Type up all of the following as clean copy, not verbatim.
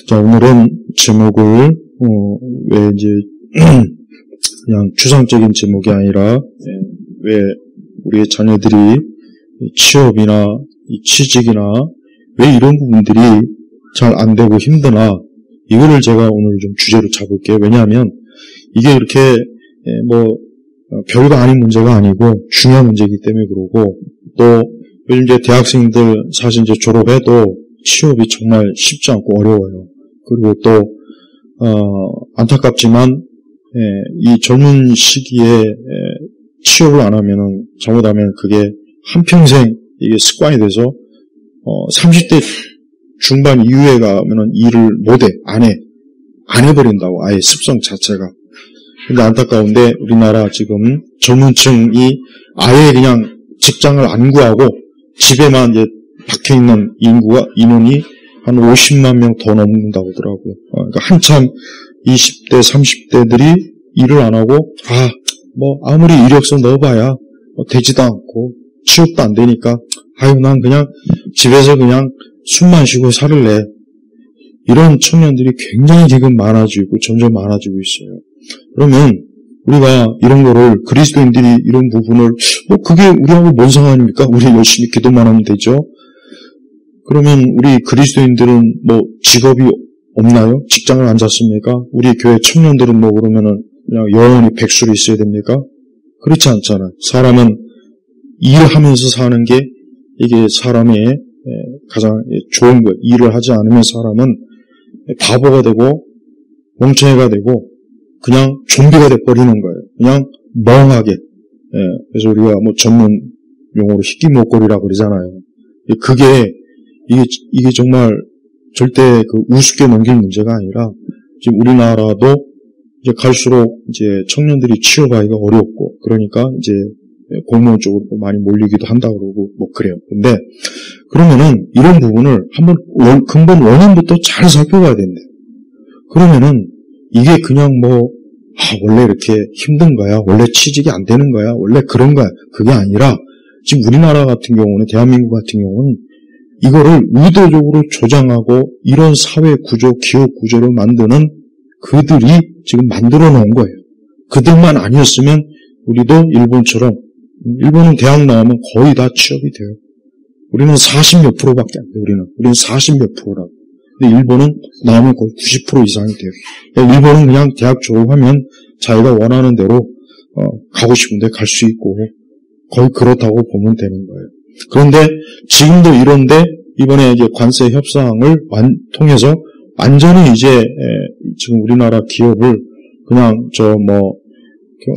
자, 오늘은 제목을, 왜 이제, 그냥 추상적인 제목이 아니라, 왜 우리의 자녀들이 취업이나 취직이나 왜 이런 부분들이 잘 안 되고 힘드나, 이거를 제가 오늘 좀 주제로 잡을게요. 왜냐하면 이게 이렇게 별거 아닌 문제가 아니고 중요한 문제이기 때문에 그러고, 또 요즘 이제 대학생들 사실 이제 졸업해도 취업이 정말 쉽지 않고 어려워요. 그리고 또 안타깝지만 이 젊은 시기에 취업을 안 하면은 잘못하면 그게 한평생 이게 습관이 돼서 30대 중반 이후에 가면은 일을 안 해버린다고, 아예 습성 자체가. 근데 안타까운데 우리나라 지금 젊은층이 아예 그냥 직장을 안 구하고 집에만 이제 박혀있는 인원이 한 50만 명 더 넘는다고 하더라고요. 그러니까 한참 20대, 30대들이 일을 안 하고, 아무리 이력서 넣어봐야 되지도 않고, 취업도 안 되니까, 난 그냥 집에서 그냥 숨만 쉬고 살을래. 이런 청년들이 굉장히 지금 점점 많아지고 있어요. 그러면 우리가 이런 거를, 그리스도인들이 이런 부분을, 그게 우리하고 뭔 상관입니까? 우리 열심히 기도만 하면 되죠. 그러면 우리 그리스도인들은 직업이 없나요? 직장을 안 잡습니까? 우리 교회 청년들은 그러면은 그냥 영원히 백수로 있어야 됩니까? 그렇지 않잖아요. 사람은 일하면서 사는 게 이게 사람의 가장 좋은 거예요. 일을 하지 않으면 사람은 바보가 되고 멍청이가 되고 그냥 좀비가 돼버리는 거예요. 그냥 멍하게. 그래서 우리가 전문 용어로 희귀목걸이라고 그러잖아요. 이게 정말 절대 우습게 넘길 문제가 아니라, 지금 우리나라도 이제 갈수록 이제 청년들이 취업하기가 어렵고, 그러니까 이제 공무원 쪽으로 많이 몰리기도 한다고 그러고, 그래요. 근데, 그러면은 이런 부분을 한번 근본 원인부터 잘 살펴봐야 된대. 그러면은 이게 그냥 원래 이렇게 힘든 거야? 원래 취직이 안 되는 거야? 원래 그런 거야? 그게 아니라, 지금 우리나라 같은 경우는, 대한민국 같은 경우는 이거를 의도적으로 조장하고 이런 사회 구조, 기업 구조를 만드는 그들이 지금 만들어 놓은 거예요. 그들만 아니었으면 우리도 일본처럼, 일본은 대학 나오면 거의 다 취업이 돼요. 우리는 40몇 %밖에 안 돼요. 우리는 40몇 %라고. 근데 일본은 나오면 거의 90% 이상이 돼요. 그러니까 일본은 그냥 대학 졸업하면 자기가 원하는 대로 가고 싶은데 갈 수 있고, 거의 그렇다고 보면 되는 거예요. 그런데 지금도 이런데 이번에 이제 관세 협상을 통해서 완전히 이제 지금 우리나라 기업을 그냥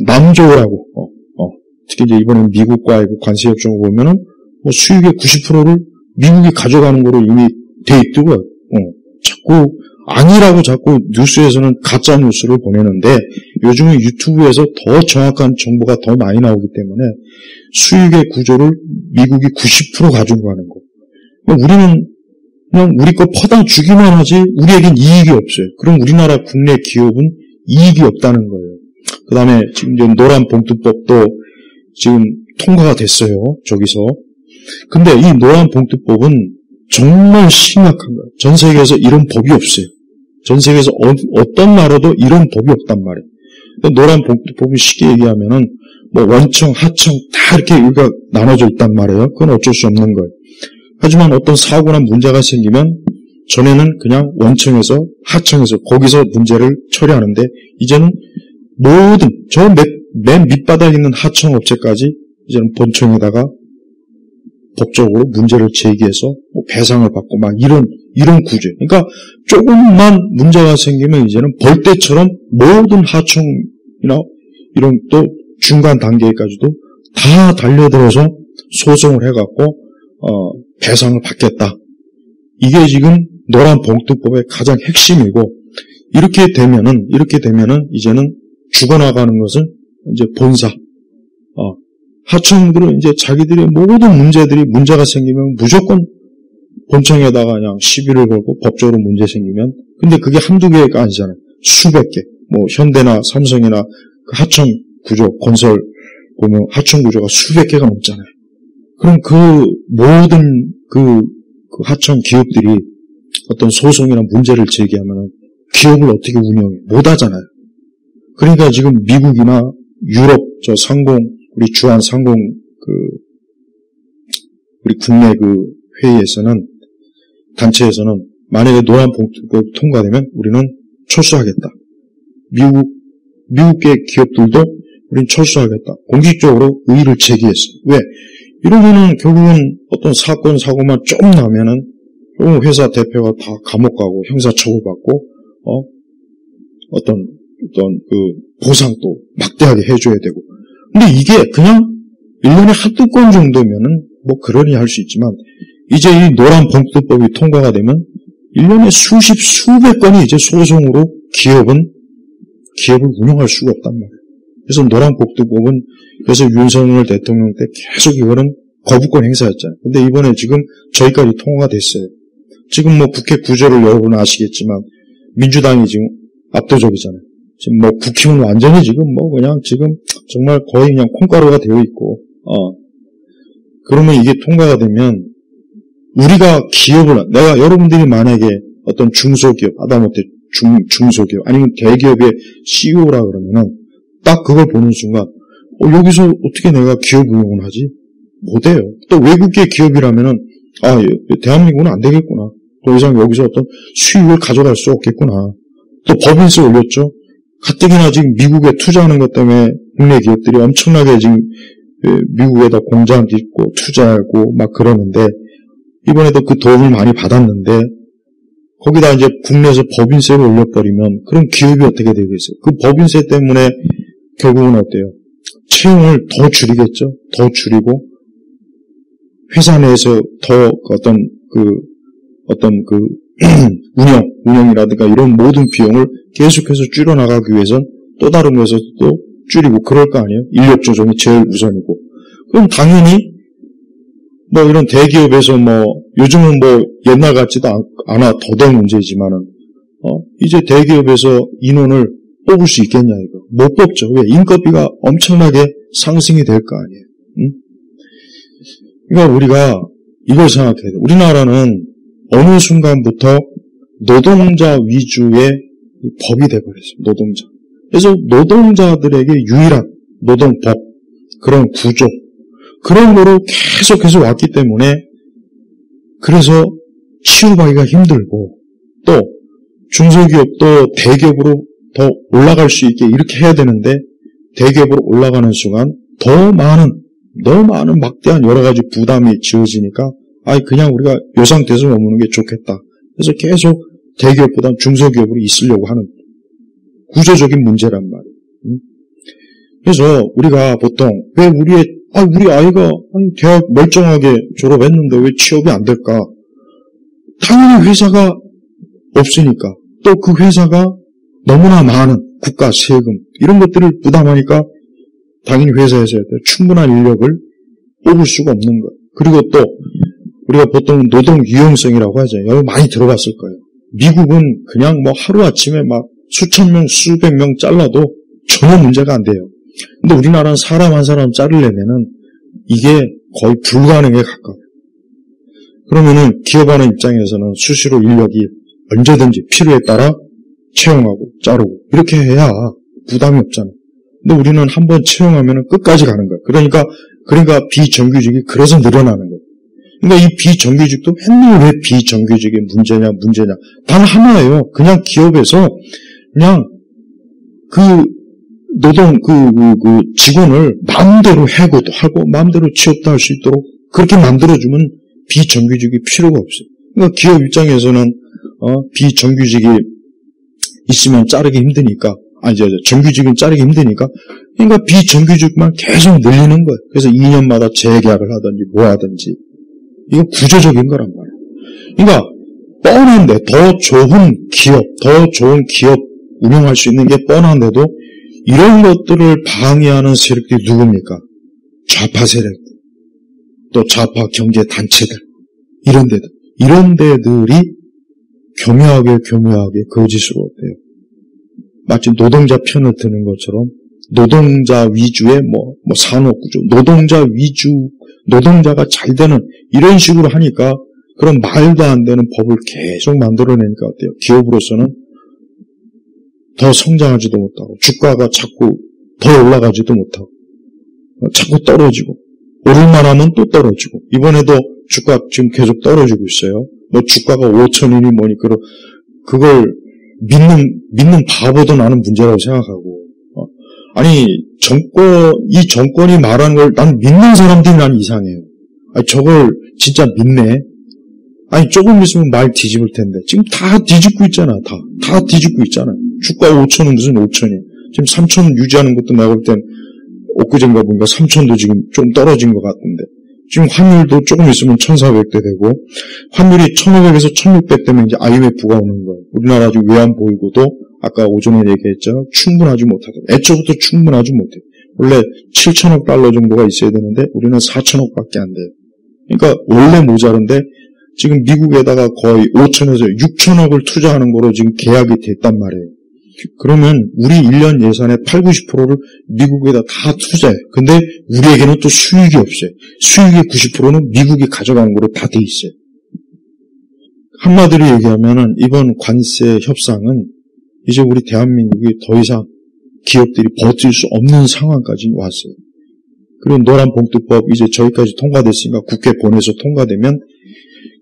남조라고, 특히 이제 이번에 미국과의 관세 협정을 보면은 수익의 90%를 미국이 가져가는 거로 이미 돼 있더라고요. 자꾸 뉴스에서는 가짜 뉴스를 보내는데, 요즘은 유튜브에서 더 정확한 정보가 더 많이 나오기 때문에 수익의 구조를 미국이 90% 가지고 가는 거. 우리는 그냥 우리 거 퍼다 주기만 하지 우리에겐 이익이 없어요. 그럼 우리나라 국내 기업은 이익이 없다는 거예요. 그 다음에 지금 이제 노란 봉투법도 지금 통과가 됐어요. 저기서. 근데 이 노란 봉투법은 정말 심각한 거예요. 전 세계에서 이런 법이 없어요. 전 세계에서 어떤 나라도 이런 법이 없단 말이에요. 노란 봉투법은 쉽게 얘기하면은 원청, 하청 다 이렇게 여기가 나눠져 있단 말이에요. 그건 어쩔 수 없는 거예요. 하지만 어떤 사고나 문제가 생기면 전에는 그냥 원청에서, 하청에서 거기서 문제를 처리하는데, 이제는 모든 맨 밑바닥에 있는 하청 업체까지 이제는 본청에다가 법적으로 문제를 제기해서 배상을 받고 이런 구조. 그러니까 조금만 문제가 생기면 이제는 벌떼처럼 모든 하청이나 이런 또 중간 단계까지도 다 달려들어서 소송을 해갖고 배상을 받겠다. 이게 지금 노란 봉투법의 가장 핵심이고, 이렇게 되면은 이제는 죽어나가는 것은 이제 본사. 하청들은 이제 자기들의 모든 문제가 생기면 무조건 본청에다가 그냥 시비를 걸고 법적으로 문제 생기면, 근데 그게 한두 개가 아니잖아요. 수백 개. 현대나 삼성이나 그 하청 구조, 건설 보면 하청 구조가 수백 개가 넘잖아요. 그럼 그 모든 그 하청 기업들이 어떤 소송이나 문제를 제기하면 기업을 어떻게 운영해? 못 하잖아요. 그러니까 지금 미국이나 유럽 우리 주한 상공 우리 국내 회의에서는 단체에서는 만약에 노란봉투법이 통과되면 우리는 철수하겠다. 미국의 기업들도 우리는 철수하겠다. 공식적으로 의의를 제기했어요. 왜? 이러면은 결국은 어떤 사건, 사고만 좀 나면은 회사 대표가 다 감옥 가고 형사처벌받고, 어떤 보상도 막대하게 해줘야 되고. 근데 이게 그냥 1년에 한두 건 정도면은 그러니 할 수 있지만, 이제 이 노란봉투법이 통과가 되면 1년에 수백 건이 이제 소송으로 기업을 운영할 수가 없단 말이에요. 그래서 노란봉투법은 그래서 윤석열 대통령 때 계속 이거는 거부권 행사였잖아요. 근데 이번에 지금 저희까지 통과가 됐어요. 지금 국회 구조를 여러분 아시겠지만 민주당이 지금 압도적이잖아요. 지금 국힘은 완전히 지금 그냥 지금 정말 거의 그냥 콩가루가 되어 있고, 그러면 이게 통과가 되면 우리가 내가 여러분들이 만약에 어떤 중소기업, 하다못해 중소기업, 아니면 대기업의 CEO라 그러면은 딱 그걸 보는 순간, 여기서 어떻게 내가 기업 운영을 하지? 못해요. 또 외국계 기업이라면은, 대한민국은 안 되겠구나. 더 이상 여기서 어떤 수익을 가져갈 수 없겠구나. 또 법인세 올렸죠? 가뜩이나 지금 미국에 투자하는 것 때문에 국내 기업들이 엄청나게 지금 미국에다 공장 짓고 투자하고 막 그러는데, 이번에도 그 도움을 많이 받았는데, 거기다 이제 국내에서 법인세를 올려버리면, 그럼 기업이 어떻게 되겠어요? 그 법인세 때문에 결국은 어때요? 채용을 더 줄이겠죠? 더 줄이고, 회사 내에서 더 운영이라든가 이런 모든 비용을 계속해서 줄여나가기 위해선 또 다른 곳에서 또 줄이고 그럴 거 아니에요? 인력 조정이 제일 우선이고. 그럼 당연히 이런 대기업에서 요즘은 옛날 같지도 않아 더더욱 문제지만은, 이제 대기업에서 인원을 뽑을 수 있겠냐, 이거. 못 뽑죠. 왜? 인건비가 엄청나게 상승이 될 거 아니에요. 응? 그러니까 우리가 이걸 생각해야 돼. 우리나라는 어느 순간부터 노동자 위주의 법이 돼버렸어요. 노동자. 그래서 노동자들에게 유일한 노동법, 그런 구조, 그런 거로 계속해서 왔기 때문에, 그래서 치유하기가 힘들고, 또 중소기업도 대기업으로 더 올라갈 수 있게 이렇게 해야 되는데, 대기업으로 올라가는 순간 더 많은 막대한 여러 가지 부담이 지어지니까, 그냥 우리가 이 상태에서 머무는 게 좋겠다. 그래서 계속 대기업보다 중소기업으로 있으려고 하는 구조적인 문제란 말이에요. 그래서 우리가 보통 왜 우리 아이가 대학 멀쩡하게 졸업했는데 왜 취업이 안 될까? 당연히 회사가 없으니까, 또 그 회사가 너무나 많은 국가 세금 이런 것들을 부담하니까 당연히 회사에서 충분한 인력을 뽑을 수가 없는 거예요. 그리고 또 우리가 보통 노동 유용성이라고 하죠. 여기 많이 들어봤을 거예요. 미국은 그냥 하루아침에 수천 명, 수백 명 잘라도 전혀 문제가 안 돼요. 근데 우리나라는 사람 한 사람 자르려면은 이게 거의 불가능에 가까워요. 그러면은 기업하는 입장에서는 수시로 인력이 언제든지 필요에 따라 채용하고 자르고 이렇게 해야 부담이 없잖아요. 근데 우리는 한번 채용하면은 끝까지 가는 거예요. 그러니까 비정규직이 그래서 늘어나는 거예요. 그러니까 이 비정규직도 맨날 왜 비정규직이 문제냐. 단 하나예요. 그냥 기업에서 그냥 직원을 마음대로 해고도 하고 마음대로 취업도 할 수 있도록 그렇게 만들어주면 비정규직이 필요가 없어요. 그러니까 기업 입장에서는 비정규직이 있으면 자르기 힘드니까, 정규직은 자르기 힘드니까, 그러니까 비정규직만 계속 늘리는 거예요. 그래서 2년마다 재계약을 하든지 뭐 하든지. 이거 구조적인 거란 말이에요. 그러니까 뻔한데 더 좋은 기업 운영할 수 있는 게 뻔한데도 이런 것들을 방해하는 세력들이 누굽니까? 좌파 세력, 또 좌파 경제 단체들, 이런 데들이 교묘하게 거짓으로 어때요? 마치 노동자 편을 드는 것처럼 노동자 위주의 산업구조, 노동자가 잘 되는 이런 식으로 하니까 그런 말도 안 되는 법을 계속 만들어내니까 어때요? 기업으로서는 더 성장하지도 못하고 주가가 자꾸 더 올라가지도 못하고 자꾸 떨어지고 오를만 하면 또 떨어지고 이번에도 주가 지금 계속 떨어지고 있어요. 뭐 주가가 5천이니 뭐니 그걸 믿는 바보도 나는 문제라고 생각하고 아니 이 정권이 말하는 걸 난 믿는 사람들이 난 이상해요. 아니 저걸 진짜 믿네. 아니 조금 있으면 말 뒤집을 텐데 지금 다 뒤집고 있잖아. 다 뒤집고 있잖아. 주가 5천은 무슨 5천이야. 지금 3천 유지하는 것도 내가 볼 땐 엊그젠가 보니까 3천도 지금 좀 떨어진 것 같은데 지금 환율도 조금 있으면 1,400대 되고 환율이 1,500에서 1,600 되면 이제 IMF가 오는 거예요. 우리나라 지금 외환 보유고도 아까 오전에 얘기했죠. 충분하지 못하다. 애초부터 충분하지 못해. 원래 7천억 달러 정도가 있어야 되는데 우리는 4천억밖에 안 돼요. 그러니까 원래 모자른데 지금 미국에다가 거의 5천에서 6천억을 투자하는 거로 지금 계약이 됐단 말이에요. 그러면 우리 1년 예산의 8, 90%를 미국에다 다 투자해. 근데 우리에게는 또 수익이 없어요. 수익의 90%는 미국이 가져가는 거로 다 돼 있어요. 한마디로 얘기하면은 이번 관세 협상은 이제 우리 대한민국이 더 이상 기업들이 버틸 수 없는 상황까지 왔어요. 그리고 노란봉투법 이제 저기까지 통과됐으니까 국회 보내서 통과되면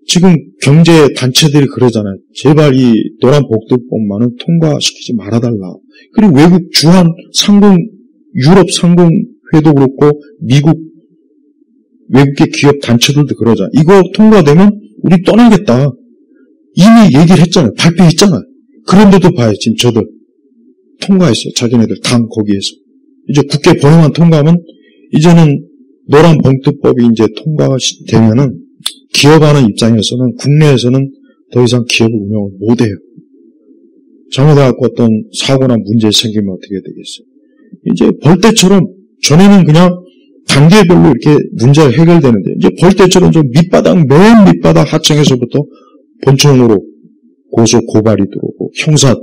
지금 경제 단체들이 그러잖아요. 제발 이 노란봉투법만은 통과시키지 말아달라. 그리고 외국 주한 유럽 상공회도 그렇고 미국 외국의 기업 단체들도 그러잖아요. 이거 통과되면 우리 떠나겠다. 이미 얘기를 했잖아요. 발표했잖아요. 그런데도 봐요. 지금 저들 통과했어요. 자기네들 당 거기에서. 이제 국회 본회의만 통과하면 이제는 노란봉투법이 이제 통과가 되면은 기업하는 입장에서는 국내에서는 더 이상 기업을 운영을 못해요. 잘못해갖고 어떤 사고나 문제 생기면 어떻게 되겠어요? 이제 벌떼처럼 전에는 그냥 단계별로 이렇게 문제가 해결되는데 이제 벌떼처럼 좀 맨 밑바닥 하층에서부터 본청으로 고소 고발이 들어오고 형사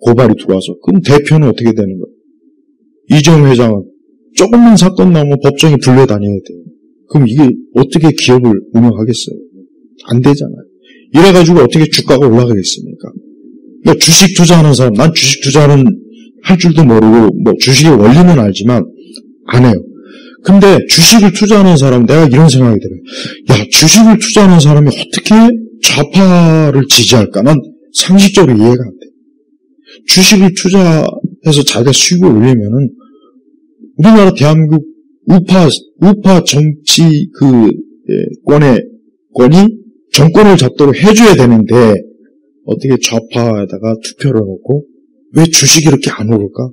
고발이 들어와서 그럼 대표는 어떻게 되는 거예요? 이재용 회장은 조금만 사건 나오면 법정에 불려다녀야 돼요. 그럼 이게 어떻게 기업을 운영하겠어요? 안 되잖아요. 이래가지고 어떻게 주가가 올라가겠습니까? 그러니까 주식 투자하는 사람, 난 주식 투자는 할 줄도 모르고 뭐 주식의 원리는 알지만 안 해요. 근데 주식을 투자하는 사람, 내가 이런 생각이 들어요. 야, 주식을 투자하는 사람이 어떻게 좌파를 지지할까? 난 상식적으로 이해가 안 돼. 주식을 투자해서 자기가 수익을 올리면은 우리나라 대한민국 우파 정치권이 정권을 잡도록 해줘야 되는데 어떻게 좌파에다가 투표를 놓고 왜 주식이 이렇게 안 오를까?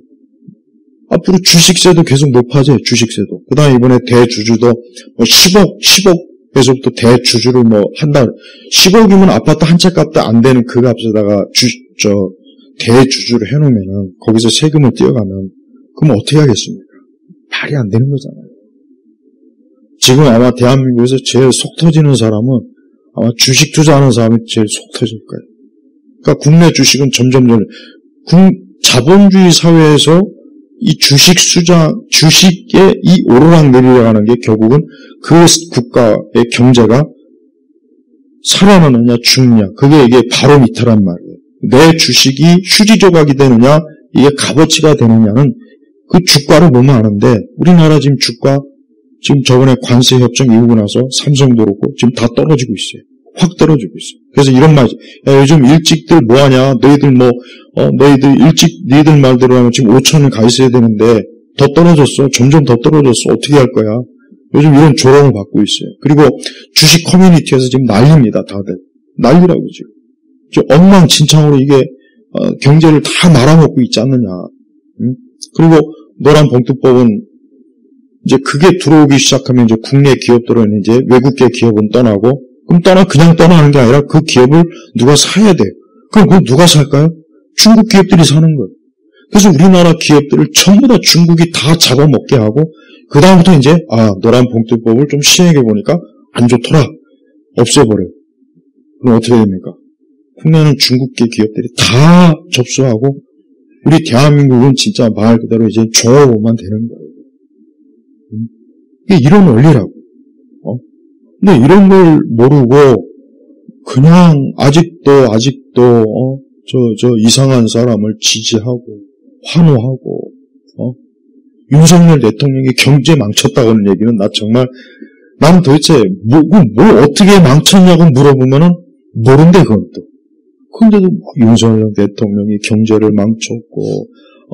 앞으로 주식세도 계속 높아져요. 주식세도. 그 다음에 이번에 대주주도 뭐 10억에서부터 대주주를 뭐 한 달 10억이면 아파트 한 채 값도 안 되는 그 값에다가 대주주를 해놓으면은 거기서 세금을 떼어가면 그럼 어떻게 하겠습니까? 말이 안 되는 거잖아요. 지금 아마 대한민국에서 제일 속 터지는 사람은 아마 주식 투자하는 사람이 제일 속 터질 거예요. 그러니까 국내 주식은 점점 자본주의 사회에서 이 주식의 이 오르락 내리락하는 게 결국은 그 국가의 경제가 살아나느냐 죽느냐 그게 이게 바로 밑이란 말이에요. 내 주식이 휴지 조각이 되느냐 이게 값어치가 되느냐는 그 주가를 보면 아는데 우리나라 지금 주가 지금 저번에 관세 협정 이후고 나서 삼성도 그렇고 지금 다 떨어지고 있어요. 확 떨어지고 있어요. 그래서 이런 말이죠. 야, 요즘 일찍들 뭐하냐? 너희들 너희들 말대로 하면 지금 5천을 가 있어야 되는데 더 떨어졌어. 점점 더 떨어졌어. 어떻게 할 거야? 요즘 이런 조롱을 받고 있어요. 그리고 주식 커뮤니티에서 지금 난리입니다. 다들. 난리라고 지금. 엉망진창으로 이게 경제를 다 말아먹고 있지 않느냐. 그리고 노란봉투법은 이제 그게 들어오기 시작하면 이제 국내 기업들은 이제 외국계 기업은 떠나고 그럼 그냥 떠나는 게 아니라 그 기업을 누가 사야 돼요. 그럼 그거 누가 살까요? 중국 기업들이 사는 거예요. 그래서 우리나라 기업들을 전부 다 중국이 다 잡아먹게 하고 그 다음부터 이제 노란봉투법을 좀 시행해 보니까 안 좋더라. 없애버려요. 그럼 어떻게 됩니까? 국내는 중국계 기업들이 다 접수하고 우리 대한민국은 진짜 말 그대로 이제 종업원만 되는 거예요. 이게 이런 원리라고. 근데 이런 걸 모르고 그냥 아직도 저 이상한 사람을 지지하고 환호하고 윤석열 대통령이 경제 망쳤다고는 얘기는 난 도대체 뭘 어떻게 망쳤냐고 물어보면은 모른대 그건 또. 근데도 윤석열 대통령이 경제를 망쳤고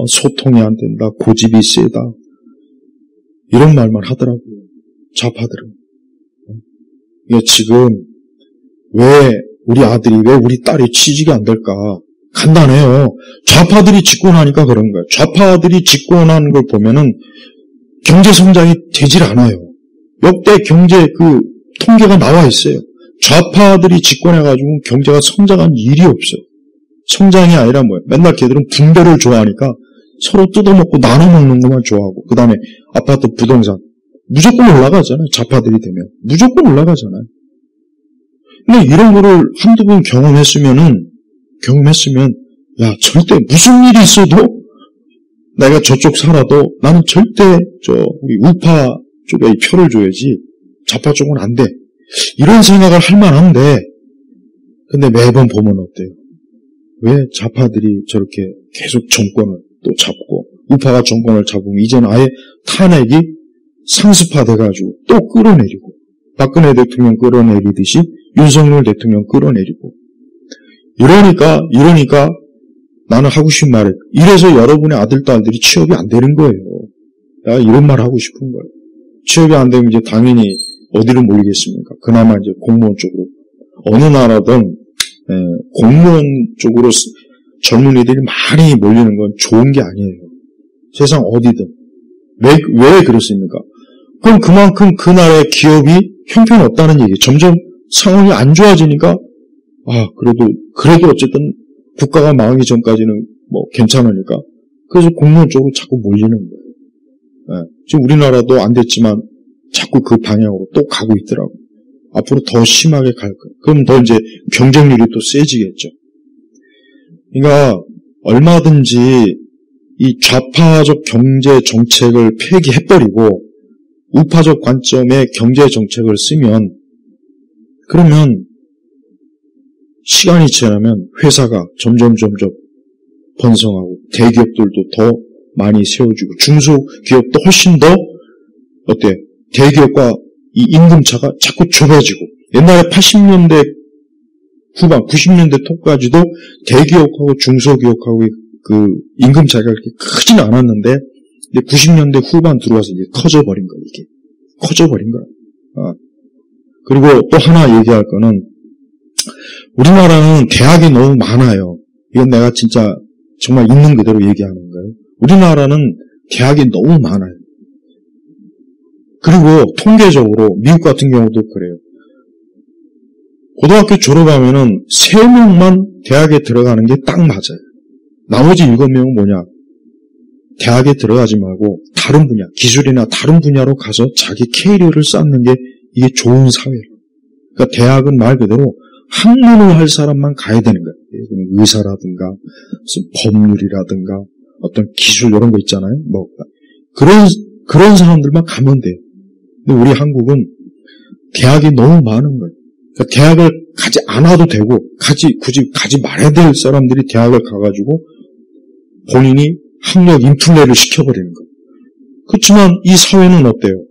소통이 안 된다, 고집이 세다 이런 말만 하더라고요. 좌파들은. 그러니까 지금 왜 우리 아들이 왜 우리 딸이 취직이 안 될까? 간단해요. 좌파들이 집권하니까 그런 거예요. 좌파들이 집권하는 걸 보면은 경제 성장이 되질 않아요. 역대 경제 통계가 나와 있어요. 좌파들이 집권해가지고 경제가 성장한 일이 없어요. 성장이 아니라 뭐예요? 맨날 걔들은 분배를 좋아하니까 서로 뜯어먹고 나눠먹는 것만 좋아하고 그 다음에 아파트 부동산 무조건 올라가잖아요. 좌파들이 되면 무조건 올라가잖아요. 근데 이런 거를 한두 번 경험했으면 야 절대 무슨 일이 있어도 내가 저쪽 살아도 나는 절대 우리 우파 쪽에 표를 줘야지 좌파 쪽은 안 돼. 이런 생각을 할 만한데 근데 매번 보면 어때요? 왜 좌파들이 저렇게 계속 정권을 또 잡고 우파가 정권을 잡으면 이제는 아예 탄핵이 상습화돼가지고 또 끌어내리고 박근혜 대통령 끌어내리듯이 윤석열 대통령 끌어내리고 이러니까 나는 하고 싶은 말을 이래서 여러분의 아들, 딸들이 취업이 안 되는 거예요. 내가 이런 말 하고 싶은 거예요. 취업이 안 되면 이제 당연히 어디로 몰리겠습니까? 그나마 이제 공무원 쪽으로. 어느 나라든 공무원 쪽으로 젊은이들이 많이 몰리는 건 좋은 게 아니에요. 세상 어디든. 왜 그렇습니까? 그럼 그만큼 그 나라의 기업이 형편없다는 얘기. 점점 상황이 안 좋아지니까 그래도 어쨌든 국가가 망하기 전까지는 뭐 괜찮으니까 그래서 공무원 쪽으로 자꾸 몰리는 거예요. 지금 우리나라도 안 됐지만 자꾸 그 방향으로 또 가고 있더라고요. 앞으로 더 심하게 갈 거예요. 그럼 더 이제 경쟁률이 또 세지겠죠. 그러니까 얼마든지 이 좌파적 경제 정책을 폐기해버리고 우파적 관점의 경제 정책을 쓰면 그러면 시간이 지나면 회사가 점점 번성하고 대기업들도 더 많이 세워지고 중소기업도 훨씬 더 대기업과 이 임금차가 자꾸 좁아지고 옛날에 80년대 후반 90년대 초까지도 대기업하고 중소기업하고 그 임금차가 그렇게 크지는 않았는데 이제 90년대 후반 들어와서 이제 커져버린 거예요. 이게 커져버린 거예요. 그리고 또 하나 얘기할 거는 우리나라는 대학이 너무 많아요. 이건 내가 진짜 정말 있는 그대로 얘기하는 거예요. 우리나라는 대학이 너무 많아요. 그리고 통계적으로 미국 같은 경우도 그래요. 고등학교 졸업하면은 3명만 대학에 들어가는 게 딱 맞아요. 나머지 7명은 뭐냐? 대학에 들어가지 말고 다른 분야, 기술이나 다른 분야로 가서 자기 캐리어를 쌓는 게 이게 좋은 사회예요. 그러니까 대학은 말 그대로 학문을 할 사람만 가야 되는 거예요. 의사라든가 무슨 법률이라든가 어떤 기술 이런 거 있잖아요. 뭐 그런 사람들만 가면 돼요. 근데 우리 한국은 대학이 너무 많은 거예요. 그러니까 대학을 가지 않아도 되고 굳이 가지 말아야 될 사람들이 대학을 가가지고 본인이 학력 인플레를 시켜버리는 거예요. 그렇지만 이 사회는 어때요?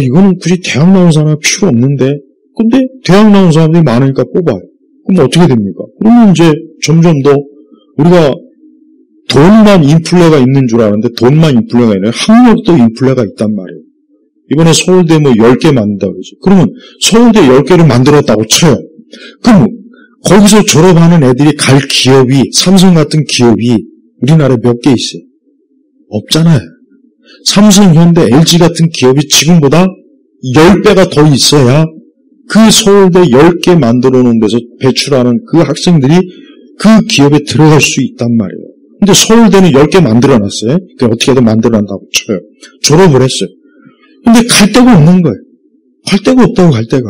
이거는 굳이 대학 나온 사람이 필요 없는데 근데 대학 나온 사람들이 많으니까 뽑아요. 그럼 어떻게 됩니까? 그러면 이제 점점 더 우리가 돈만 인플레가 있는 줄 아는데 돈만 인플레가 아니라 학력도 인플레가 있단 말이에요. 이번에 서울대 10개 만든다고 그러죠. 그러면 서울대 10개를 만들었다고 쳐요. 그럼 거기서 졸업하는 애들이 갈 기업이 삼성 같은 기업이 우리나라에 몇 개 있어요? 없잖아요. 삼성, 현대, LG 같은 기업이 지금보다 10배가 더 있어야 그 서울대 10개 만들어 놓은 데서 배출하는 그 학생들이 그 기업에 들어갈 수 있단 말이에요. 근데 서울대는 10개 만들어 놨어요. 그러니까 어떻게든 만들어 놨다고 쳐요. 졸업을 했어요. 근데 갈 데가 없는 거예요. 갈 데가 없다고 갈 데가.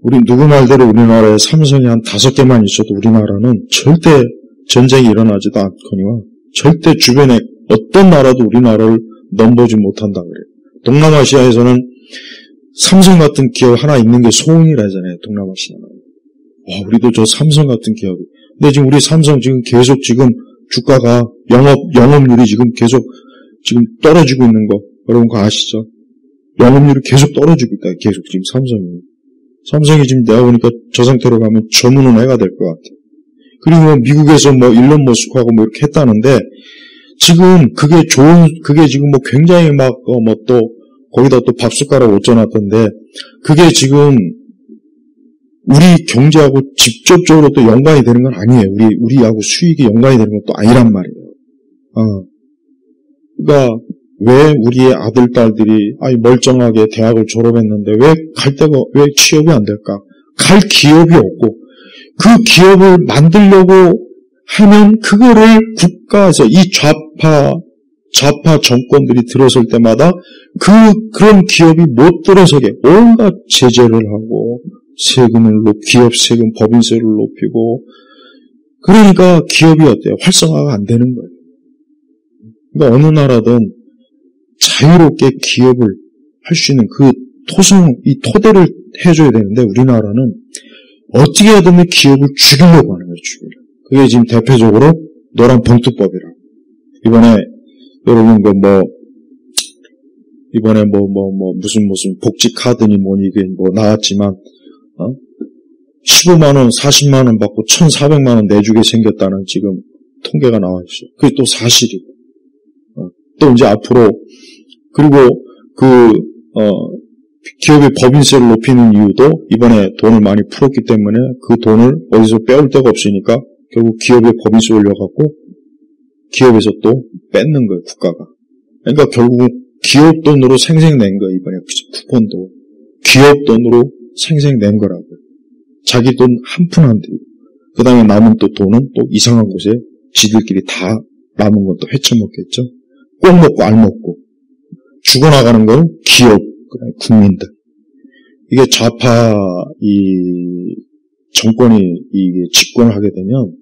우리 누구 말대로 우리나라에 삼성이 한 5개만 있어도 우리나라는 절대 전쟁이 일어나지도 않거니와 절대 주변에 어떤 나라도 우리나라를 넘보지 못한다 그래요. 동남아시아에서는 삼성 같은 기업 하나 있는 게 소원이라잖아요. 동남아시아. 우리도 저 삼성 같은 기업이. 근데 지금 우리 삼성 지금 계속 지금 주가가 영업률이 지금 계속 지금 떨어지고 있는 거 여러분 그거 아시죠? 영업률이 계속 떨어지고 있다. 계속 지금 삼성이 지금 내가 보니까 저 상태로 가면 저문은 애가 될 것 같아. 그리고 미국에서 뭐 일론 머스크하고 뭐 이렇게 했다는데 지금 그게 지금 뭐 굉장히 막 뭐 또 거기다 또 밥숟가락 얹어놨던데 그게 지금 우리 경제하고 직접적으로 또 연관이 되는 건 아니에요. 우리하고 수익이 연관이 되는 것도 아니란 말이에요. 그러니까 왜 우리의 아들, 딸들이 멀쩡하게 대학을 졸업했는데 왜 취업이 안 될까? 갈 기업이 없고 그 기업을 만들려고 하면 그거를 국가에서 이 좌파 정권들이 들어설 때마다 그런 기업이 못 들어서게 온갖 제재를 하고 기업 세금, 법인세를 높이고 그러니까 기업이 어때요? 활성화가 안 되는 거예요. 그러니까 어느 나라든 자유롭게 기업을 할 수 있는 이 토대를 해줘야 되는데 우리나라는 어떻게 하든 기업을 죽이려고 하는 거예요. 그게 지금 대표적으로 노란 봉투법이라고. 이번에 여러분 이번에 무슨 복지 카드니 뭐니 이게 나왔지만 15만원, 40만원 받고 1,400만원 내주게 생겼다는 지금 통계가 나와 있어요. 그게 또 사실이고. 또 이제 앞으로 그리고 기업의 법인세를 높이는 이유도 이번에 돈을 많이 풀었기 때문에 그 돈을 어디서 빼올 데가 없으니까 결국 기업의 법인세 올려갖고 기업에서 또 뺏는 거예요, 국가가. 그러니까 결국은 기업 돈으로 생생낸 거예요, 이번에 쿠폰도. 기업 돈으로 생생낸 거라고요. 자기 돈 한 푼 안 들고. 그 다음에 남은 또 돈은 또 이상한 곳에 지들끼리 다 남은 건 또 헤쳐먹겠죠. 꼭 먹고 알 먹고. 죽어나가는 건 기업, 그다음에 국민들. 이게 좌파 정권이 이게 집권을 하게 되면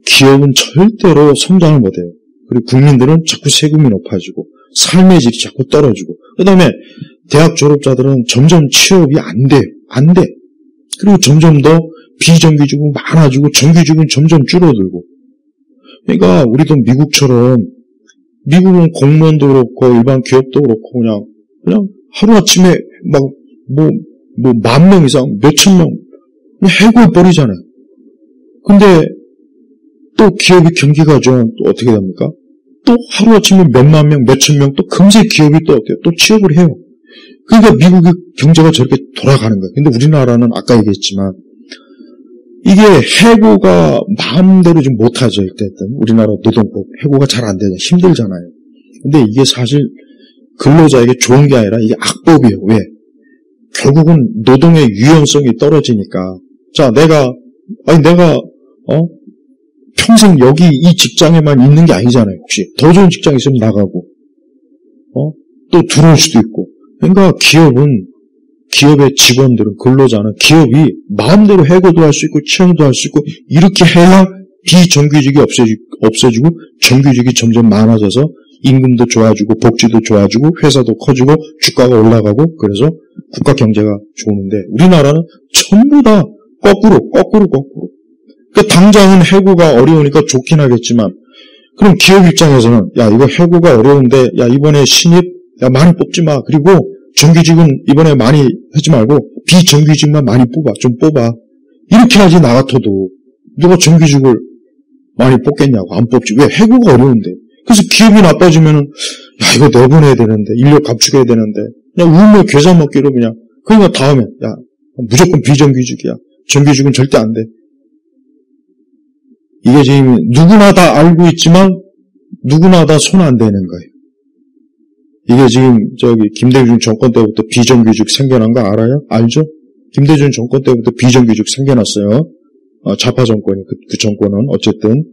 기업은 절대로 성장을 못해요. 그리고 국민들은 자꾸 세금이 높아지고 삶의 질이 자꾸 떨어지고 그 다음에 대학 졸업자들은 점점 취업이 안 돼. 그리고 점점 더 비정규직은 많아지고 정규직은 점점 줄어들고. 그러니까 우리도 미국은 공무원도 그렇고 일반 기업도 그렇고 그냥 하루아침에 막 10,000명 이상 몇천 명 해고해버리잖아요. 근데 또 기업이 경기가 좀 또 어떻게 됩니까? 또 하루아침에 몇만 명, 몇천 명 또 금세 기업이 또 어때요? 또 취업을 해요. 그러니까 미국의 경제가 저렇게 돌아가는 거예요. 근데 우리나라는 아까 얘기했지만 이게 해고가 마음대로 좀 못하죠. 일단 우리나라 노동법 해고가 잘 안 되잖아요. 힘들잖아요. 근데 이게 사실 근로자에게 좋은 게 아니라 이게 악법이에요. 왜? 결국은 노동의 유연성이 떨어지니까. 자, 내가 평생 여기 이 직장에만 있는 게 아니잖아요. 혹시 더 좋은 직장 있으면 나가고 또 들어올 수도 있고. 그러니까 기업의 직원들은 근로자는 기업이 마음대로 해고도 할 수 있고 채용도 할 수 있고 이렇게 해야 비정규직이 없어지고 정규직이 점점 많아져서 임금도 좋아지고 복지도 좋아지고 회사도 커지고 주가가 올라가고 그래서 국가 경제가 좋은데 우리나라는 전부 다 거꾸로. 그러니까 당장은 해고가 어려우니까 좋긴 하겠지만 그럼 기업 입장에서는 야 이거 해고가 어려운데 야 이번에 신입 야 많이 뽑지 마. 그리고 정규직은 이번에 많이 하지 말고 비정규직만 많이 좀 뽑아. 이렇게 하지 나 같아도 누가 정규직을 많이 뽑겠냐고. 안 뽑지. 왜? 해고가 어려운데. 그래서 기업이 나빠지면은 야 이거 내보내야 되는데 인력 감축해야 되는데 그냥 우물 계산 먹기로 그러니까 다음에 야 무조건 비정규직이야. 정규직은 절대 안 돼. 이게 지금 누구나 다 알고 있지만 누구나 다 손 안 대는 거예요. 이게 지금 김대중 정권 때부터 비정규직 생겨난 거 알아요? 알죠? 김대중 정권 때부터 비정규직 생겨났어요. 좌파 정권이 그 정권은 어쨌든.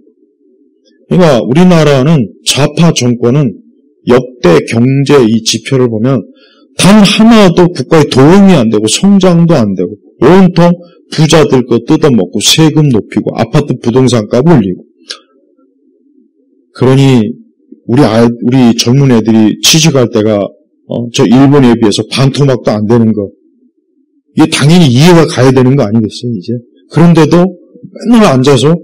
그러니까 우리나라는 좌파 정권은 역대 경제 이 지표를 보면 단 하나도 국가에 도움이 안 되고 성장도 안 되고 온통 부자들 거 뜯어먹고 세금 높이고 아파트 부동산 값 올리고. 그러니 우리 젊은 애들이 취직할 때가 저 일본에 비해서 반토막도 안 되는 거. 이게 당연히 이해가 가야 되는 거 아니겠어요, 이제? 그런데도 맨날 앉아서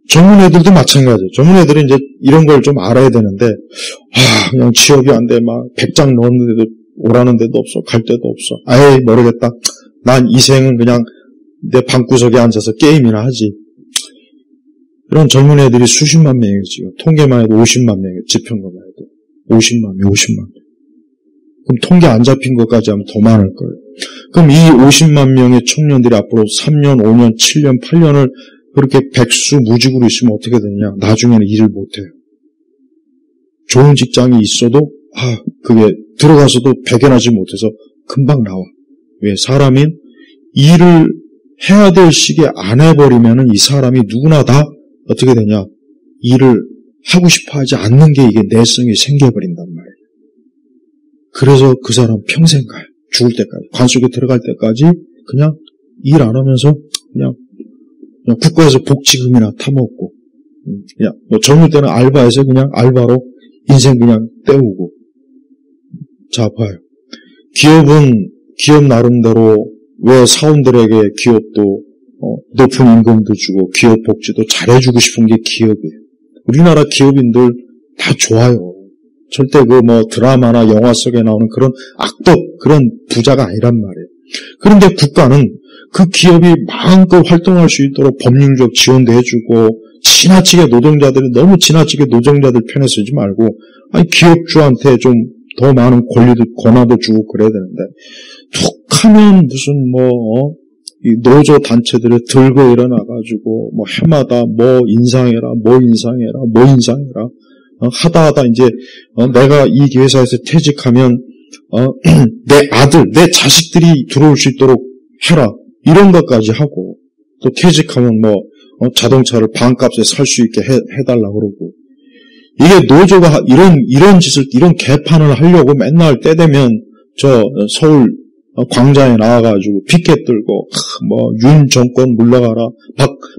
전문 애들도 마찬가지예요. 전문 애들은 이제 이런 걸 좀 알아야 되는데, 그냥 취업이 안 돼. 막 100장 넣었는데도 오라는 데도 없어. 갈 데도 없어. 아예 모르겠다. 난 이 생은 그냥 내 방구석에 앉아서 게임이나 하지. 이런 젊은 애들이 수십만 명이에요, 지금. 통계만 해도 50만 명이에요. 지평가만 해도. 50만 명. 그럼 통계 안 잡힌 것까지 하면 더 많을 거예요. 그럼 이 50만 명의 청년들이 앞으로 3년, 5년, 7년, 8년을 그렇게 백수무직으로 있으면 어떻게 되느냐? 나중에는 일을 못해요. 좋은 직장이 있어도 그게 들어가서도 배견하지 못해서 금방 나와. 왜? 사람이 일을 해야 될 시기에 안 해버리면은 이 사람이 누구나 다 어떻게 되냐? 일을 하고 싶어 하지 않는 게 이게 내성이 생겨버린단 말이에요. 그래서 그 사람 평생 가요. 죽을 때까지. 관 속에 들어갈 때까지 그냥 일 안 하면서 그냥 국가에서 복지금이나 타먹고, 그냥 젊을 때는 알바해서 그냥 알바로 인생 그냥 때우고. 자, 봐요. 기업 나름대로 왜 사원들에게 기업도 높은 임금도 주고 기업 복지도 잘해주고 싶은 게 기업이에요. 우리나라 기업인들 다 좋아요. 절대 드라마나 영화 속에 나오는 그런 악덕, 그런 부자가 아니란 말이에요. 그런데 국가는 그 기업이 마음껏 활동할 수 있도록 법률적 지원도 해주고, 너무 지나치게 노동자들 편에 서지 말고, 기업주한테 좀 더 많은 권한도 주고 그래야 되는데, 툭 하면 무슨 이 노조 단체들을 들고 일어나가지고, 해마다 인상해라, 하다 이제, 내가 이 회사에서 퇴직하면, 내 아들, 내 자식들이 들어올 수 있도록 해라. 이런 것까지 하고, 또 퇴직하면 자동차를 반값에 살 수 있게 해달라고 그러고. 이게 노조가 이런 짓을, 이런 개판을 하려고 맨날 때 되면 서울 광장에 나와가지고 피켓 들고, 윤 정권 물러가라,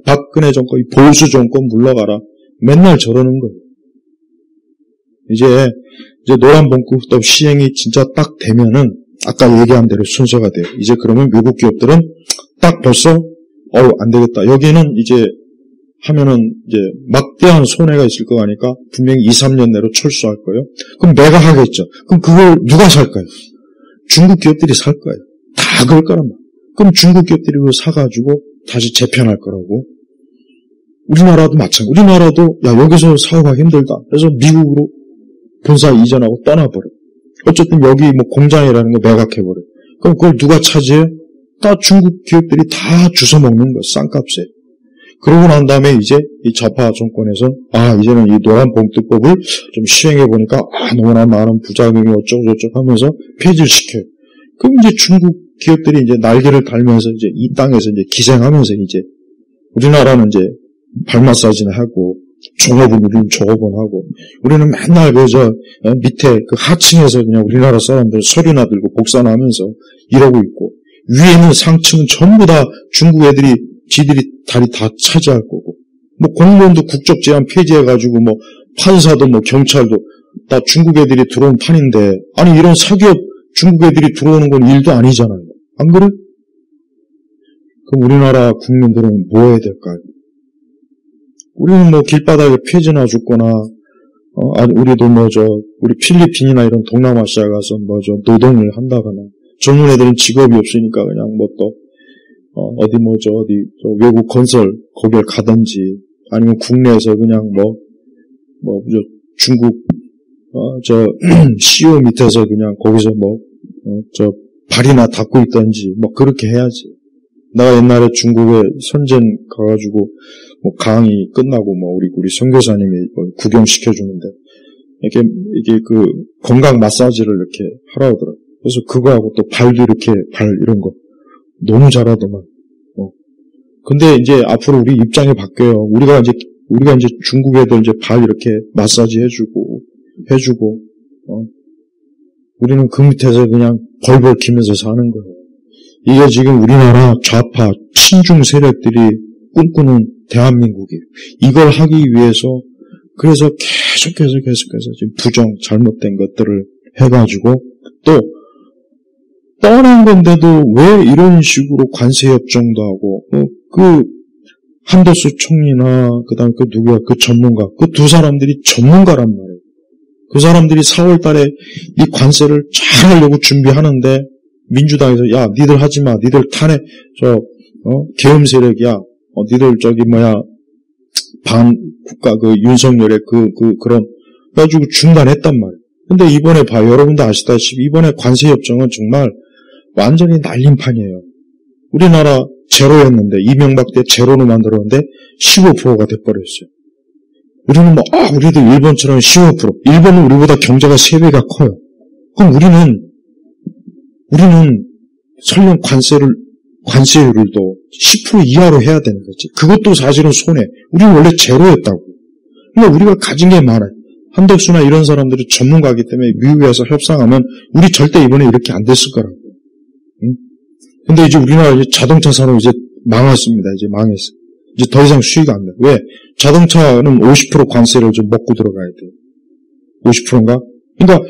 박근혜 정권, 보수 정권 물러가라. 맨날 저러는 거예요. 이제 노란봉급법 시행이 진짜 딱 되면은, 아까 얘기한 대로 순서가 돼요. 이제 그러면 외국 기업들은 딱 벌써, 안 되겠다. 여기는 이제 하면은 이제 막대한 손해가 있을 거 아니까 분명히 2, 3년 내로 철수할 거예요. 그럼 매각하겠죠. 그럼 그걸 누가 살까요? 중국 기업들이 살 거예요. 다 그럴 거란 말이에요. 그럼 중국 기업들이 그걸 사가지고 다시 재편할 거라고. 우리나라도 마찬가지. 우리나라도 여기서 사업하기 힘들다. 그래서 미국으로 본사 이전하고 떠나버려. 어쨌든 여기 공장이라는 거 매각해버려. 그럼 그걸 누가 차지해? 다 중국 기업들이 다 주워 먹는 거야, 싼값에. 그러고 난 다음에 이제 이 좌파 정권에서는 이제는 이 노란봉투법을 좀 시행해보니까 너무나 많은 부작용이 어쩌고저쩌고 하면서 폐지를 시켜요. 그럼 이제 중국 기업들이 이제 날개를 달면서 이제 이 땅에서 이제 기생하면서 이제 우리나라는 이제 발 마사지나 하고 우리는 종업원 하고, 우리는 맨날 밑에 그 하층에서 그냥 우리나라 사람들 서류나 들고 복사나 하면서 이러고 있고, 위에 있는 상층은 전부 다 중국 애들이 지들이 다리 다 차지할 거고, 공무원도 국적 제한 폐지해가지고 판사도 경찰도 다 중국 애들이 들어온 판인데, 이런 사기업 중국 애들이 들어오는 건 일도 아니잖아요. 안 그래? 그럼 우리나라 국민들은 뭐 해야 될까요? 우리는 길바닥에 폐지나 죽거나, 우리도 우리 필리핀이나 이런 동남아시아 가서 노동을 한다거나, 젊은 애들은 직업이 없으니까 그냥 외국 건설, 거기를 가든지, 아니면 국내에서 그냥 중국, CEO 밑에서 그냥 거기서 발이나 닦고 있든지, 그렇게 해야지. 내가 옛날에 중국에 선전 가가지고, 강의 끝나고, 우리 선교사님이 구경시켜주는데, 이게 건강 마사지를 이렇게 하라고 하더라고요. 그래서 그거하고 또 발도 이렇게, 이런 거. 너무 잘하더만. 근데 이제 앞으로 우리 입장이 바뀌어요. 우리가 이제 중국 애들 이제 발 이렇게 마사지 해주고, 우리는 그 밑에서 그냥 벌벌 기면서 사는 거예요. 이게 지금 우리나라 좌파, 친중 세력들이 꿈꾸는 대한민국이에요. 이걸 하기 위해서, 그래서 계속해서 지금 잘못된 것들을 해가지고, 또 떠난 건데도 왜 이런 식으로 관세 협정도 하고 그 한덕수 총리나 그다음 그 누구야 그 전문가 그 두 사람들이 전문가란 말이에요. 그 사람들이 4월 달에 이 관세를 잘 하려고 준비하는데 민주당에서 야 니들 하지마 니들 탄핵 계엄 세력이야 니들 반국가 그 윤석열의 그런 가지고 중단했단 말이에요. 근데 이번에 봐요. 여러분도 아시다시피 이번에 관세 협정은 정말 완전히 날림판이에요. 우리나라 제로였는데 이명박 때 제로로 만들었는데 15%가 돼버렸어요. 우리는 우리도 일본처럼 15%. 일본은 우리보다 경제가 3배가 커요. 그럼 우리는 설령 관세율을 또 10% 이하로 해야 되는 거지. 그것도 사실은 손해. 우리는 원래 제로였다고. 그러니까 우리가 가진 게 많아요. 한덕수나 이런 사람들이 전문가이기 때문에 미국에서 협상하면 우리 절대 이번에 이렇게 안 됐을 거라고. 응? 근데 이제 우리나라 자동차 산업 이제 망했습니다. 이제 망했어. 이제 더 이상 수익이 안 돼. 왜? 자동차는 50% 관세를 좀 먹고 들어가야 돼요. 50%인가? 그러니까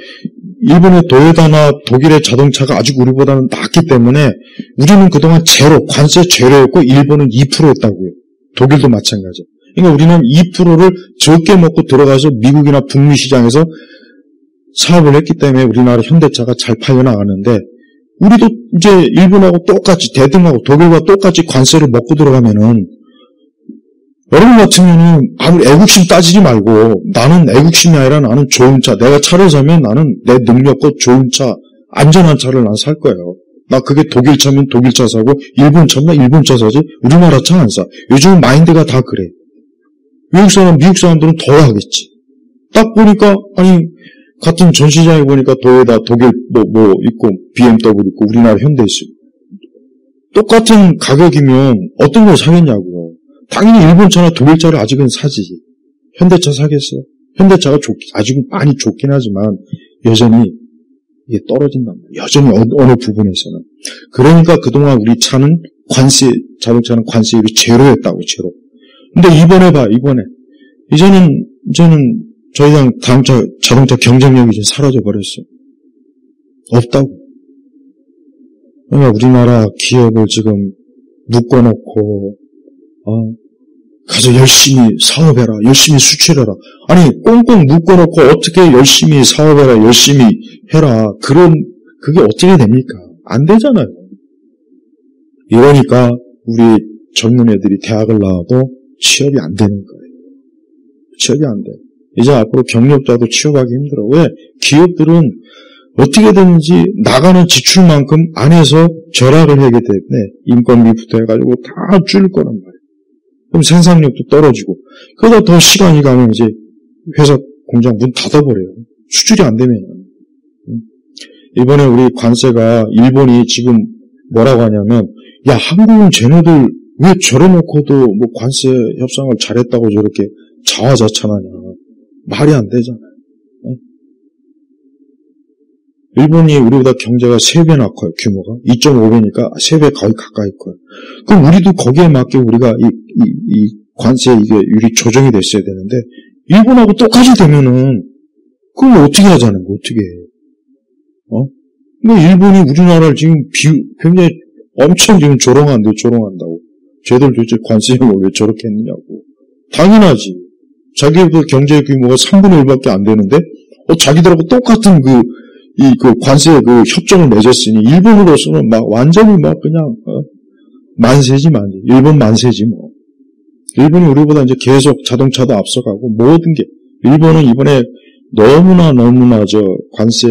일본의 도요타나 독일의 자동차가 아직 우리보다는 낫기 때문에 우리는 그동안 제로, 관세 제로였고 일본은 2%였다고요. 독일도 마찬가지. 그러니까 우리는 2%를 적게 먹고 들어가서 미국이나 북미 시장에서 사업을 했기 때문에 우리나라 현대차가 잘 팔려나가는데 우리도 이제 일본하고 똑같이 대등하고 독일과 똑같이 관세를 먹고 들어가면은 여러분 같으면은 아무리 애국심 따지지 말고 나는 애국심이 아니라 나는 좋은 차 내가 차를 사면 나는 내 능력껏 좋은 차 안전한 차를 난 살 거예요. 나 그게 독일 차면 독일 차 사고 일본 차면 일본 차 사지 우리나라 차 안 사. 요즘 마인드가 다 그래. 미국 사람들은 더 하겠지. 딱 보니까 같은 전시장에 보니까 도요타 독일 있고 BMW 있고 우리나라 현대 있고 똑같은 가격이면 어떤 걸 사겠냐고요. 당연히 일본 차나 독일 차를 아직은 사지. 현대차 사겠어요? 현대차가 아직은 많이 좋긴 하지만 여전히 이게 떨어진단 말이에요. 여전히 어느 부분에서는. 그러니까 그동안 우리 차는 자동차는 관세율이 제로였다고, 제로. 근데 이번에. 이제는 저 이상 자동차 경쟁력이 이제 사라져버렸어요. 없다고. 그러니까 우리나라 기업을 지금 묶어놓고, 가서 열심히 사업해라, 열심히 수출해라. 꽁꽁 묶어놓고 어떻게 열심히 사업해라, 열심히 해라. 그게 어떻게 됩니까? 안 되잖아요. 이러니까 우리 젊은 애들이 대학을 나와도 취업이 안 되는 거예요. 취업이 안 돼. 이제 앞으로 경력자도 취업하기 힘들어. 왜? 기업들은 어떻게든지 나가는 지출만큼 안에서 절약을 하기 때문에 인건비부터 해가지고 다 줄일 거란 말이에요. 그럼 생산력도 떨어지고 그러다 더 시간이 가면 이제 회사 공장 문 닫아버려요. 수출이 안 되면. 이번에 우리 관세가 일본이 지금 뭐라고 하냐면 야 한국은 쟤네들 왜 저래놓고도 관세 협상을 잘했다고 저렇게 자화자찬하냐. 말이 안 되잖아요. 일본이 우리보다 경제가 3배나 커요, 규모가. 2.5배니까 3배 거의 가까이 커요. 그럼 우리도 거기에 맞게 우리가 이 관세 율이 조정이 됐어야 되는데, 일본하고 똑같이 되면은, 그걸 어떻게 하자는 거, 어떻게 해. 그러니까 일본이 우리나라를 지금 굉장히 엄청 지금 조롱한다고. 쟤들 도대체 관세율을 왜 저렇게 했느냐고. 당연하지. 자기들 경제 규모가 3분의 1밖에 안 되는데, 자기들하고 똑같은 그 관세 협정을 맺었으니, 일본으로서는 완전히 그냥, 만세지. 일본 만세지, 뭐. 일본이 우리보다 이제 계속 자동차도 앞서가고, 모든 게, 일본은 이번에 너무나 관세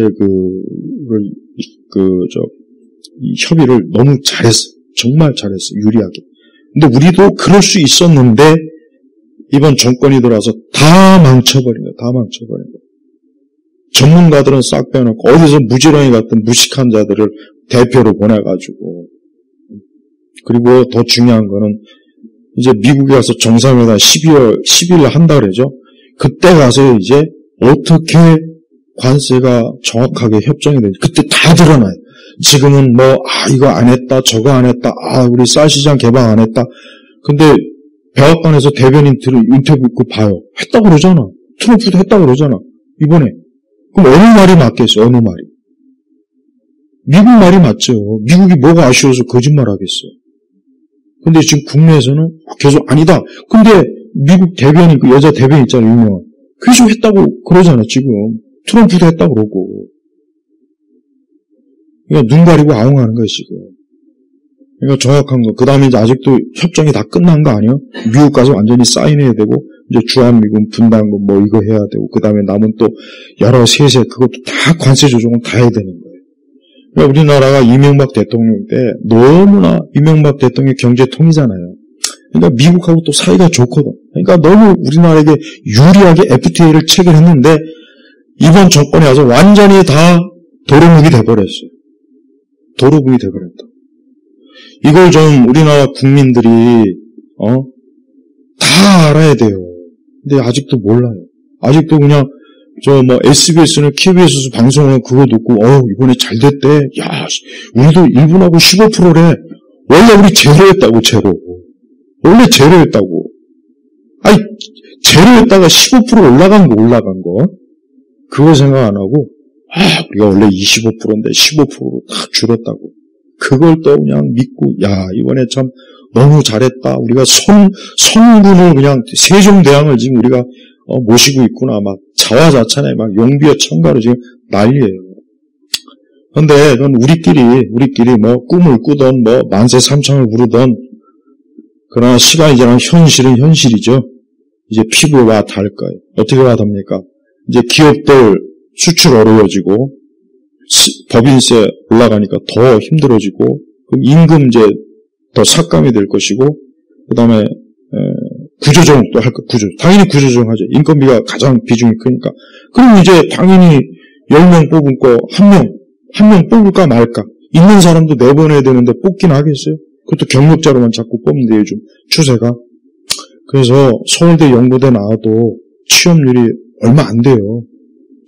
이 협의를 너무 잘했어. 정말 잘했어. 유리하게. 근데 우리도 그럴 수 있었는데, 이번 정권이 들어와서 다 망쳐버린 거야. 전문가들은 싹 빼놓고 어디서 무지렁이 같은 무식한 자들을 대표로 보내가지고 그리고 더 중요한 거는 이제 미국에 가서 정상회담 12일 한다 그러죠. 그때 가서 이제 어떻게 관세가 정확하게 협정이 되는지 그때 다 드러나요. 지금은 이거 안 했다, 저거 안 했다, 우리 쌀시장 개방 안 했다. 근데 백악관에서 대변인들 인터뷰 봐요. 했다고 그러잖아. 트럼프도 했다고 그러잖아. 이번에. 그럼 어느 말이 맞겠어, 어느 말이. 미국 말이 맞죠. 미국이 뭐가 아쉬워서 거짓말 하겠어요. 근데 지금 국내에서는 계속 아니다. 근데 미국 대변인, 그 여자 대변인 있잖아요, 유명한. 계속 했다고 그러잖아, 지금. 트럼프도 했다고 그러고. 그러니까 눈 가리고 아웅하는 거예요, 지금. 그러니까 정확한 거. 그 다음에 이제 아직도 협정이 다 끝난 거 아니에요? 미국 가서 완전히 사인해야 되고, 이제 주한미군 분담금 뭐 이거 해야 되고, 그 다음에 남은 또 여러 세세, 그것도 다 관세 조정은 다 해야 되는 거예요. 그러니까 우리나라가 이명박 대통령 때 너무나 이명박 대통령이 경제통이잖아요. 그러니까 미국하고 또 사이가 좋거든. 그러니까 너무 우리나라에게 유리하게 FTA를 체결했는데 이번 정권에 와서 완전히 다 도루묵이 돼버렸어요. 도루묵이 돼버렸다. 이걸 좀 우리나라 국민들이 다 알아야 돼요. 근데 아직도 몰라요. 아직도 그냥 SBS는 KBS 방송을 그거 듣고 이번에 잘 됐대. 야, 우리도 1분하고 15%래. 원래 우리 제로였다고, 제로. 원래 제로였다고. 아니, 제로였다가 15% 올라간 거. 그거 생각 안 하고, 우리가 원래 25%인데 15%로 다 줄었다고. 그걸 또 그냥 믿고, 야, 이번에 참 너무 잘했다. 우리가 성군을 그냥 세종대왕을 지금 우리가 모시고 있구나. 막 자화자찬에 막 용비어 청가로 지금 난리예요. 근데 그건 우리끼리 뭐 꿈을 꾸던 뭐 만세 삼창을 부르던 그러나 시간이 지나면 현실은 현실이죠. 이제 피부에 와 닿을 거예요. 어떻게 와 닿습니까? 이제 기업들 수출 어려워지고 법인세 올라가니까 더 힘들어지고 그럼 임금 이제 더 삭감이 될 것이고 그 다음에 구조조정 또 할 거, 당연히 구조조정 하죠. 인건비가 가장 비중이 크니까. 그럼 이제 당연히 10명 뽑은 거 한 명 뽑을까 말까. 있는 사람도 내보내야 되는데 뽑긴 하겠어요? 그것도 경력자로만 자꾸 뽑는데 요즘 추세가. 그래서 서울대 연고대 나와도 취업률이 얼마 안 돼요.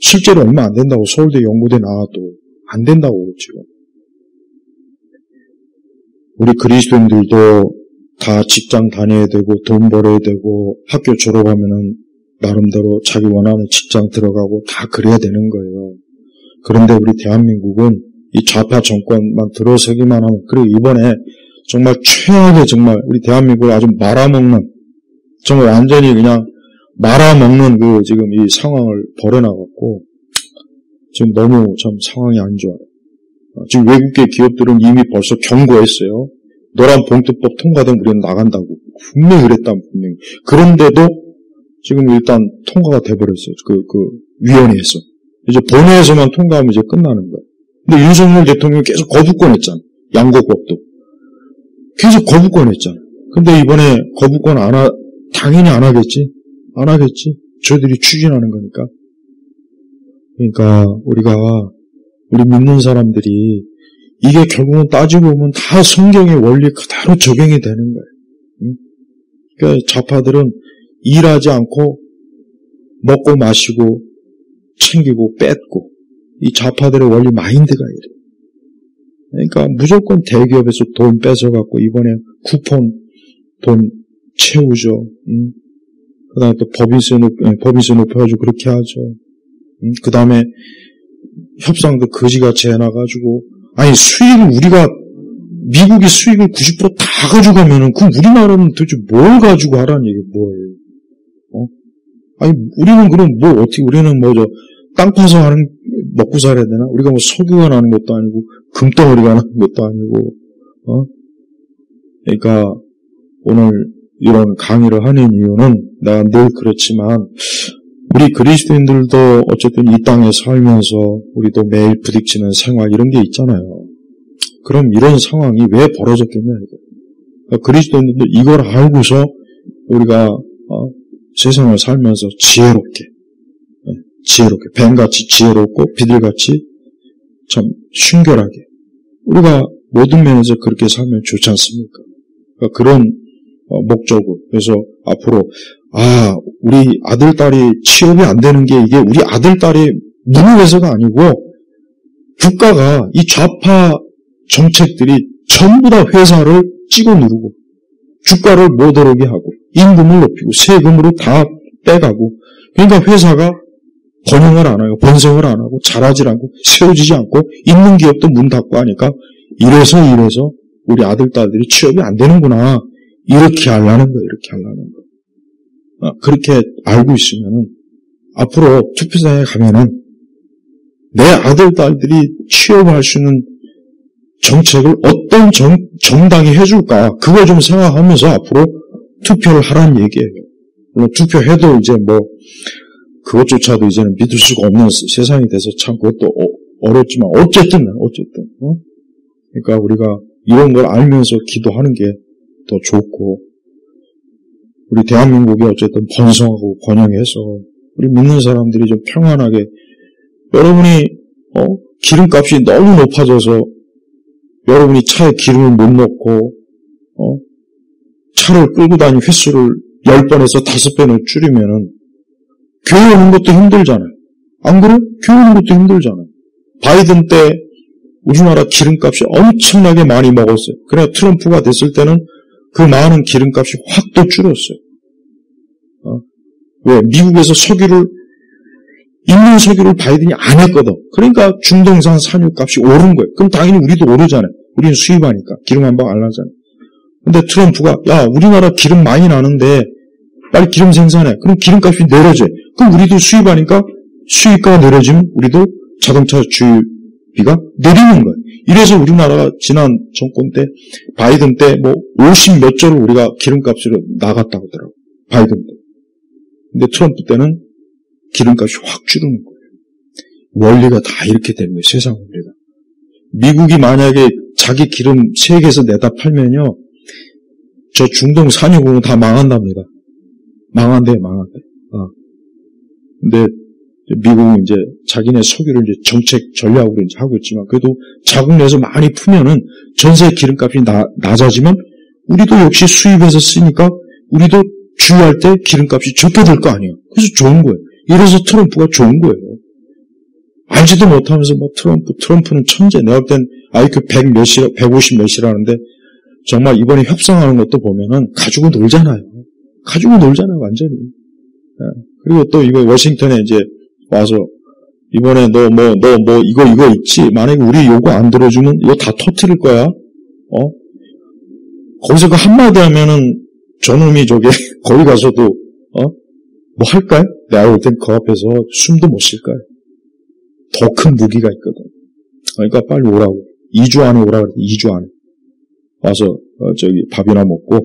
실제로 얼마 안 된다고 서울대 연고대 나와도 안 된다고 지금. 우리 그리스도인들도 다 직장 다녀야 되고 돈 벌어야 되고 학교 졸업하면은 나름대로 자기 원하는 직장 들어가고 다 그래야 되는 거예요. 그런데 우리 대한민국은 이 좌파 정권만 들어서기만 하면 그리고 이번에 정말 최악의 정말 우리 대한민국을 아주 말아먹는 정말 완전히 그냥 말아먹는 그 지금 이 상황을 벌여나갔고 지금 너무 참 상황이 안 좋아요. 지금 외국계 기업들은 이미 벌써 경고했어요. 노란 봉투법 통과되면 우리는 나간다고. 분명히 그랬다면 분명히. 그런데도 지금 일단 통과가 돼버렸어요. 그 위원회에서. 이제 본회에서만 통과하면 이제 끝나는 거예요. 근데 윤석열 대통령이 계속 거부권 했잖아요. 양곡법도. 계속 거부권 했잖아요. 근데 이번에 거부권 당연히 안 하겠지. 안 하겠지. 저희들이 추진하는 거니까. 그러니까 우리 믿는 사람들이 이게 결국은 따지고 보면 다 성경의 원리 그대로 적용이 되는 거예요. 그러니까 좌파들은 일하지 않고 먹고 마시고 챙기고 뺏고 이 좌파들의 원리 마인드가 이래요. 그러니까 무조건 대기업에서 돈 뺏어갖고 이번에 쿠폰 돈 채우죠. 그 다음에 또 법인세 높여가지고 그렇게 하죠. 그 다음에 협상도 거지같이 해놔가지고 아니 수익을 미국이 수익을 90% 다 가져가면은 그럼 우리나라는 도대체 뭘 가지고 하라는 얘기 뭐예요? 아니 우리는 그럼 우리는 땅 파서 먹고 살아야 되나? 우리가 석유가 나는 것도 아니고 금덩어리가 나는 것도 아니고 그러니까 오늘 이런 강의를 하는 이유는 내가 늘 그렇지만 우리 그리스도인들도 어쨌든 이 땅에 살면서 우리도 매일 부딪히는 생활 이런 게 있잖아요. 그럼 이런 상황이 왜 벌어졌겠냐 이거. 그러니까 그리스도인들도 이걸 알고서 우리가 세상을 살면서 지혜롭게 뱀같이 지혜롭고 비둘같이 참 순결하게 우리가 모든 면에서 그렇게 살면 좋지 않습니까? 그러니까 그런 목적으로 그래서 앞으로 우리 아들 딸이 취업이 안 되는 게 이게 우리 아들 딸이 무능해서가 아니고 국가가 이 좌파 정책들이 전부 다 회사를 찍어 누르고 주가를 못 오르게 하고 임금을 높이고 세금으로 다 빼가고 그러니까 회사가 번영을 안 하고 번성을 안 하고 자라질 않고 세워지지 않고 있는 기업도 문 닫고 하니까 이래서 우리 아들, 딸들이 취업이 안 되는구나. 이렇게 하려는 거예요. 이렇게 하려는 거. 그렇게 알고 있으면은 앞으로 투표장에 가면은 내 아들, 딸들이 취업할 수 있는 정책을 어떤 정당이 해줄까? 그걸 좀 생각하면서 앞으로 투표를 하라는 얘기예요. 물론 투표해도 이제 그것조차도 이제는 믿을 수가 없는 세상이 돼서 참 그것도 어렵지만 어쨌든 그러니까 우리가 이런 걸 알면서 기도하는 게 더 좋고 우리 대한민국이 어쨌든 번성하고 번영해서 우리 믿는 사람들이 좀 평안하게 여러분이 기름값이 너무 높아져서 여러분이 차에 기름을 못 넣고 차를 끌고 다니는 횟수를 10번에서 5배를 줄이면은 교회 오는 것도 힘들잖아요. 안 그래? 교회 오는 것도 힘들잖아요. 바이든 때 우리나라 기름값이 엄청나게 많이 먹었어요. 그래 트럼프가 됐을 때는 그 많은 기름값이 확 또 줄었어요. 왜? 미국에서 있는 석유를 바이든이 안 했거든. 그러니까 중동산 산유값이 오른 거예요. 그럼 당연히 우리도 오르잖아요. 우리는 수입하니까. 기름 한 방 안 나잖아요. 근데 트럼프가 야 우리나라 기름 많이 나는데 빨리 기름 생산해. 그럼 기름값이 내려져. 그럼 우리도 수입하니까 수입가가 내려지면 우리도 자동차 주유비가 내리는 거예요. 이래서 우리나라가 지난 정권 때 바이든 때 50 몇 조를 우리가 기름값으로 나갔다고 하더라고요. 바이든 때. 근데 트럼프 때는 기름값이 확 줄는 거예요. 원리가 다 이렇게 되는 거예요. 세상 원리가. 미국이 만약에 자기 기름 세계에서 내다 팔면요. 저 중동 산유국은 다 망한답니다. 망한대. 근데 미국은 이제 자기네 석유를 이제 정책 전략으로 이제 하고 있지만 그래도 자국 내에서 많이 풀면은 전세 기름값이 낮아지면 우리도 역시 수입해서 쓰니까 우리도 주유할 때 기름값이 적게 될 거 아니에요. 그래서 좋은 거예요. 이래서 트럼프가 좋은 거예요. 알지도 못하면서 트럼프는 천재. 내가 볼 땐 IQ 150 몇이라는데 정말 이번에 협상하는 것도 보면은 가지고 놀잖아요. 완전히. 그리고 또 이거 워싱턴에 이제 와서 이번에 너 이거 있지? 만약에 우리 요구 안 들어주면 이거 다 터뜨릴 거야. 거기서 그 한마디 하면은 저놈이 거기 가서도 뭐 할까요? 내가 볼 땐 그 앞에서 숨도 못 쉴 거예요. 더 큰 무기가 있거든. 그러니까 빨리 오라고. 2주 안에 오라고 그랬더니 2주 안에. 와서 밥이나 먹고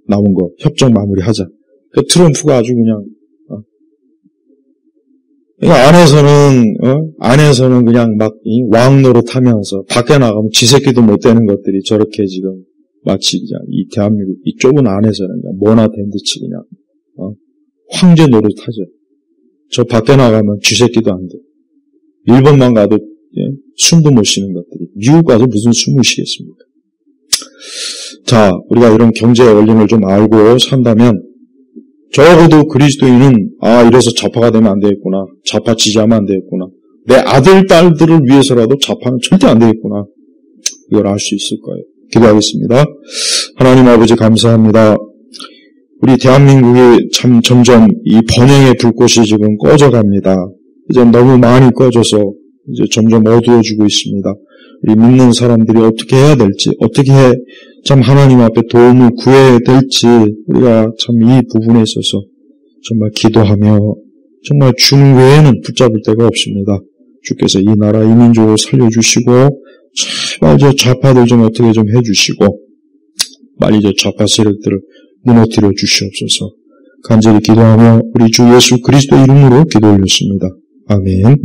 남은 거 협정 마무리하자. 그러니까 트럼프가 아주 그냥 그러니까 안에서는 그냥 막 왕 노릇하면서 밖에 나가면 지새끼도 못 되는 것들이 저렇게 지금 마치 그냥 이 대한민국 이 좁은 안에서는 그냥 뭐나 된 듯이 그냥 황제 노릇하죠. 저 밖에 나가면 쥐새끼도 안 돼. 일본만 가도 숨도 못 쉬는 것들이 미국 가서 무슨 숨을 쉬겠습니까? 자, 우리가 이런 경제의 원리를 좀 알고 산다면 적어도 그리스도인은 이래서 좌파가 되면 안 되겠구나. 좌파 지지하면 안 되겠구나. 내 아들, 딸들을 위해서라도 좌파는 절대 안 되겠구나. 이걸 알 수 있을 거예요. 기도하겠습니다. 하나님 아버지 감사합니다. 우리 대한민국이 참 점점 이 번영의 불꽃이 지금 꺼져갑니다. 이제 너무 많이 꺼져서 이제 점점 어두워지고 있습니다. 우리 믿는 사람들이 어떻게 해야 될지, 어떻게 참 하나님 앞에 도움을 구해야 될지 우리가 참 이 부분에 있어서 정말 기도하며 정말 주님 외에는 붙잡을 데가 없습니다. 주께서 이 나라 이 민족을 살려주시고 제발 저 좌파들 좀 어떻게 좀 해주시고 빨리 저 좌파 세력들을 무너뜨려 주시옵소서. 간절히 기도하며 우리 주 예수 그리스도 이름으로 기도 올렸습니다. 아멘.